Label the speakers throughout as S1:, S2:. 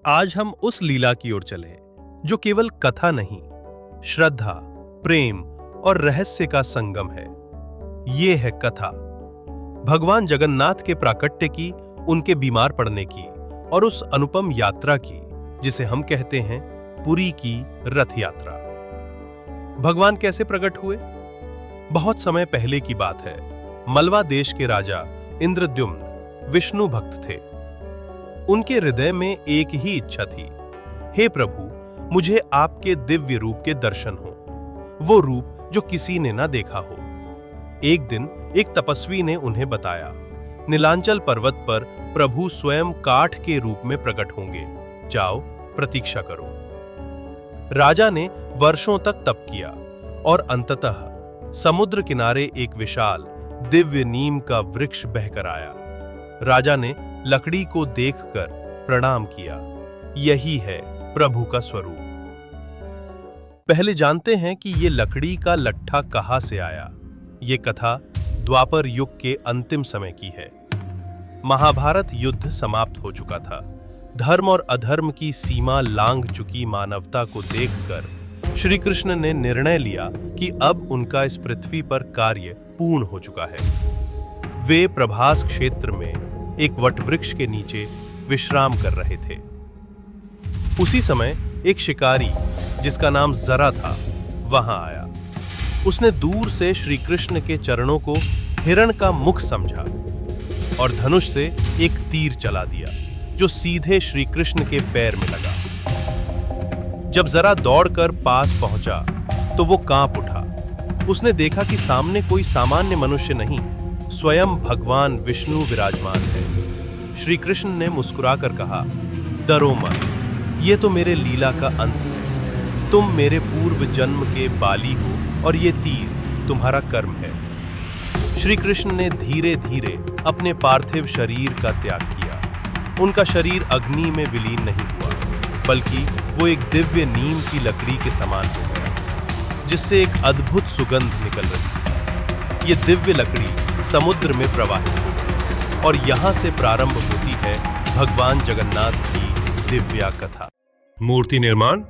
S1: आज हम उस लीला की ओर चले जो केवल कथा नहीं, श्रद्धा, प्रेम और रहस्य का संगम है। ये है कथा भगवान जगन्नाथ के प्राकट्य की, उनके बीमार पड़ने की और उस अनुपम यात्रा की जिसे हम कहते हैं पुरी की रथ यात्रा। भगवान कैसे प्रकट हुए? बहुत समय पहले की बात है। मलवा देश के राजा इंद्रद्युम्न विष्णु भक्त थे। उनके हृदय में एक ही इच्छा थी, हे प्रभु, मुझे आपके दिव्य रूप के दर्शन हो, वो रूप जो किसी ने ना देखा हो। एक दिन एक तपस्वी ने उन्हें बताया, नीलांचल पर्वत पर प्रभु स्वयं काठ के रूप में प्रकट होंगे, जाओ प्रतीक्षा करो। राजा ने वर्षों तक तप किया और अंततः समुद्र किनारे एक विशाल दिव्य नीम का वृक्ष बहकर आया। राजा ने लकड़ी को देखकर प्रणाम किया। यही है प्रभु का स्वरूप। पहले जानते हैं कि ये लकड़ी का लट्ठा कहां से आया। ये कथा द्वापर युग के अंतिम समय की है। महाभारत युद्ध समाप्त हो चुका था। धर्म और अधर्म की सीमा लांघ चुकी मानवता को देखकर श्री कृष्ण ने निर्णय लिया कि अब उनका इस पृथ्वी पर कार्य पूर्ण हो चुका है। वे प्रभास क्षेत्र में एक वटवृक्ष के नीचे विश्राम कर रहे थे। उसी समय एक शिकारी जिसका नाम जरा था वहां आया। उसने दूर से श्री कृष्ण के चरणों को हिरण का मुख समझा और धनुष से एक तीर चला दिया जो सीधे श्री कृष्ण के पैर में लगा। जब जरा दौड़कर पास पहुंचा तो वो कांप उठा। उसने देखा कि सामने कोई सामान्य मनुष्य नहीं, स्वयं भगवान विष्णु विराजमान है। श्री कृष्ण ने मुस्कुराकर कहा, डरो मत, ये तो मेरे लीला का अंत है। तुम मेरे पूर्व जन्म के बाली हो और ये तीर तुम्हारा कर्म है। श्री कृष्ण ने धीरे धीरे अपने पार्थिव शरीर का त्याग किया। उनका शरीर अग्नि में विलीन नहीं हुआ, बल्कि वो एक दिव्य नीम की लकड़ी के समान हो गया, जिससे एक अद्भुत सुगंध निकल रही थी। ये दिव्य लकड़ी समुद्र में प्रवाहित हो गई और यहां से प्रारंभ होती है भगवान जगन्नाथ की दिव्या कथा। मूर्ति निर्माण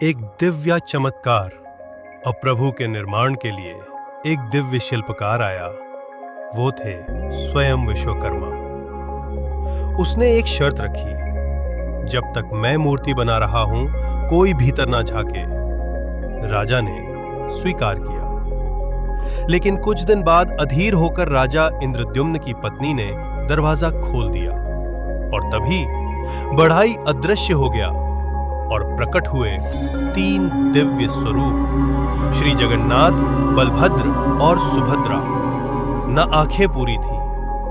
S1: एक दिव्या चमत्कार और प्रभु के निर्माण के लिए एक दिव्य शिल्पकार आया। वो थे स्वयं विश्वकर्मा। उसने एक शर्त रखी, जब तक मैं मूर्ति बना रहा हूं कोई भीतर ना झांके। राजा ने स्वीकार किया। लेकिन कुछ दिन बाद अधीर होकर राजा इंद्रद्युम्न की पत्नी ने दरवाजा खोल दिया और तभी बढ़ाई अदृश्य हो गया और प्रकट हुए 3 दिव्य स्वरूप, श्री जगन्नाथ, बलभद्र और सुभद्रा। न आंखें पूरी थी,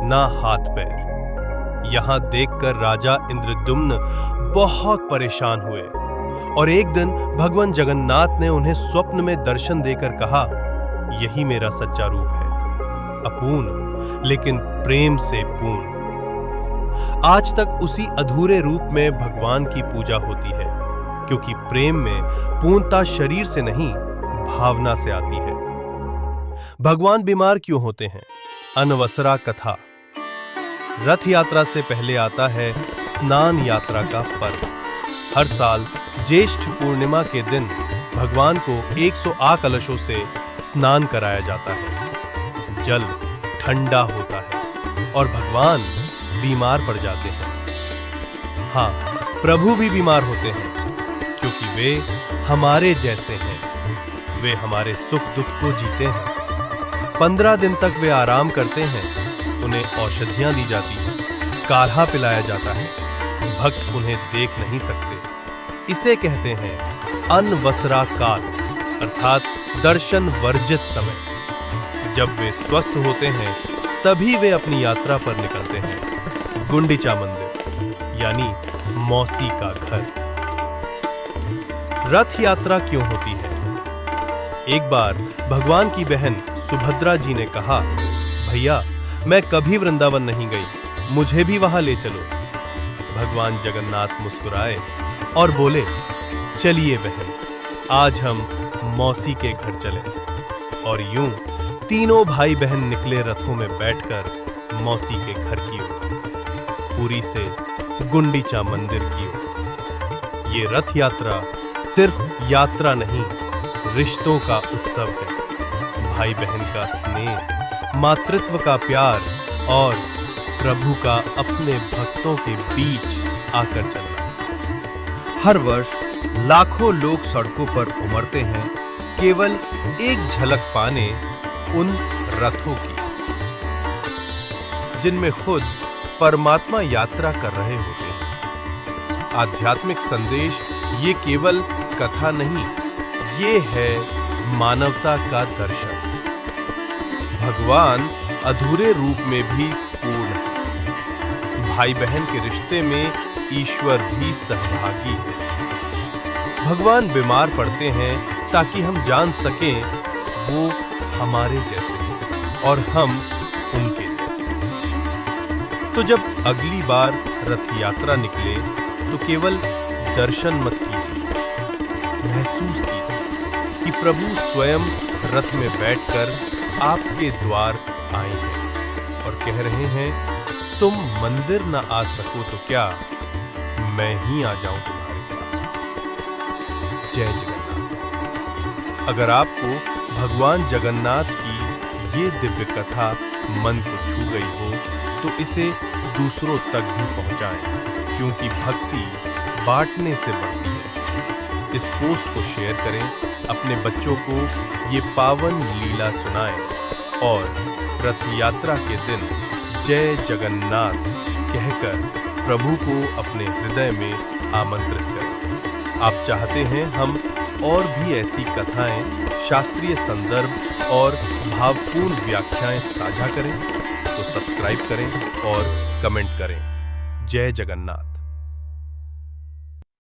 S1: न हाथ पैर। यहां देखकर राजा इंद्रद्युम्न बहुत परेशान हुए और एक दिन भगवान जगन्नाथ ने उन्हें स्वप्न में दर्शन देकर कहा, यही मेरा सच्चा रूप है, अपूर्ण लेकिन प्रेम से पूर्ण। आज तक उसी अधूरे रूप में भगवान की पूजा होती है, क्योंकि प्रेम में पूर्णता शरीर से नहीं, भावना से आती है। भगवान बीमार क्यों होते हैं? अनवसरा कथा। रथ यात्रा से पहले आता है स्नान यात्रा का पर्व। हर साल ज्येष्ठ पूर्णिमा के दिन भगवान को 108 कलशों से स्नान कराया जाता है। जल ठंडा होता है और भगवान बीमार पड़ जाते हैं। हाँ, प्रभु भी बीमार होते हैं, क्योंकि वे हमारे जैसे हैं। वे हमारे सुख दुख को जीते हैं। 15 दिन तक वे आराम करते हैं। उन्हें औषधियां दी जाती हैं, काढ़ा पिलाया जाता है। भक्त उन्हें देख नहीं सकते। इसे कहते हैं अनवसरा काल, अर्थात दर्शन वर्जित समय। जब वे स्वस्थ होते हैं तभी वे अपनी यात्रा पर निकलते हैं। गुंडीचा मंदिर यानी मौसी का घर। रथ यात्रा क्यों होती है? एक बार भगवान की बहन सुभद्रा जी ने कहा, भैया, मैं कभी वृंदावन नहीं गई, मुझे भी वहां ले चलो। भगवान जगन्नाथ मुस्कुराए और बोले, चलिए बहन, आज हम मौसी के घर चले। और यूं तीनों भाई बहन निकले रथों में बैठकर मौसी के घर की ओर, पुरी से गुंडीचा मंदिर की ओर। ये रथ यात्रा सिर्फ यात्रा नहीं, रिश्तों का उत्सव है। भाई बहन का स्नेह, मातृत्व का प्यार और प्रभु का अपने भक्तों के बीच आकर चलना।
S2: हर वर्ष लाखों लोग सड़कों पर उमड़ते हैं
S1: केवल एक झलक पाने उन रथों की, जिनमें खुद परमात्मा यात्रा कर रहे होते हैं। आध्यात्मिक संदेश ये केवल कथा नहीं, ये है मानवता का दर्शन। भगवान अधूरे रूप में भी पूर्ण है। भाई बहन के रिश्ते में ईश्वर भी सहभागी है। भगवान बीमार पड़ते हैं ताकि हम जान सकें वो हमारे जैसे हैं और हम उनके जैसे। तो जब अगली बार रथ यात्रा निकले तो केवल दर्शन मत कीजिए, महसूस कीजिए कि प्रभु स्वयं रथ में बैठकर आपके द्वार आए हैं और कह रहे हैं, तुम मंदिर न आ सको तो क्या, मैं ही आ जाऊं तुम्हारे पास। जय जगन्नाथ। अगर आपको भगवान जगन्नाथ की ये दिव्य कथा मन को छू गई हो तो इसे दूसरों तक भी पहुंचाएं, क्योंकि भक्ति बांटने से बढ़ती है। इस पोस्ट को शेयर करें, अपने बच्चों को ये पावन लीला सुनाएं और रथ यात्रा के दिन जय जगन्नाथ कहकर प्रभु को अपने हृदय में आमंत्रित करें। आप चाहते हैं हम और भी ऐसी कथाएं, शास्त्रीय संदर्भ और भावपूर्ण व्याख्याएं साझा करें तो सब्सक्राइब करें और कमेंट करें। जय जगन्नाथ।